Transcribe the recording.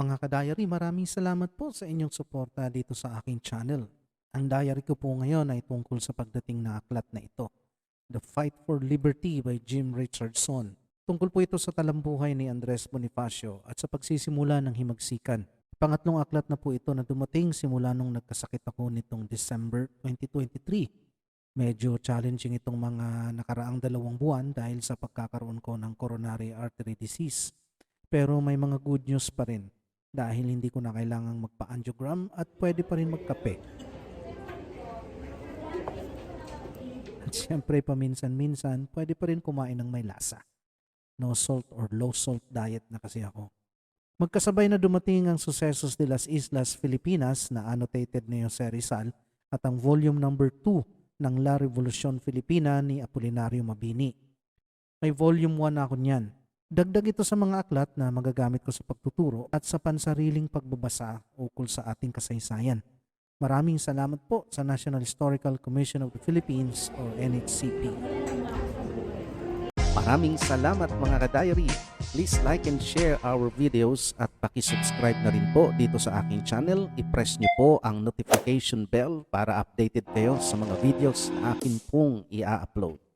Mga ka-diary, maraming salamat po sa inyong suporta dito sa aking channel. Ang diary ko po ngayon ay tungkol sa pagdating na aklat na ito, The Fight for Liberty by Jim Richardson. Tungkol po ito sa talambuhay ni Andres Bonifacio at sa pagsisimula ng himagsikan. Pangatlong aklat na po ito na dumating simula nung nagkasakit ako nitong December 2023. Medyo challenging itong mga nakaraang 2 buwan dahil sa pagkakaroon ko ng coronary artery disease. Pero may mga good news pa rin dahil hindi ko na kailangang magpa-angiogram at pwede pa rin magkape. At syempre paminsan-minsan pwede pa rin kumain ng may lasa. No salt or low salt diet na kasi ako. Magkasabay na dumating ang Sucesos de las Islas Filipinas na annotated ni Jose Rizal at ang volume number 2 ng La Revolucion Filipina ni Apolinario Mabini. May volume 1 na ako niyan. Dagdag ito sa mga aklat na magagamit ko sa pagtuturo at sa pansariling pagbabasa ukol sa ating kasaysayan. Maraming salamat po sa National Historical Commission of the Philippines or NHCP. Maraming salamat mga ka-diary. Please like and share our videos at paki-subscribe na rin po dito sa aking channel. I-press nyo po ang notification bell para updated kayo sa mga videos na akin pong i-upload.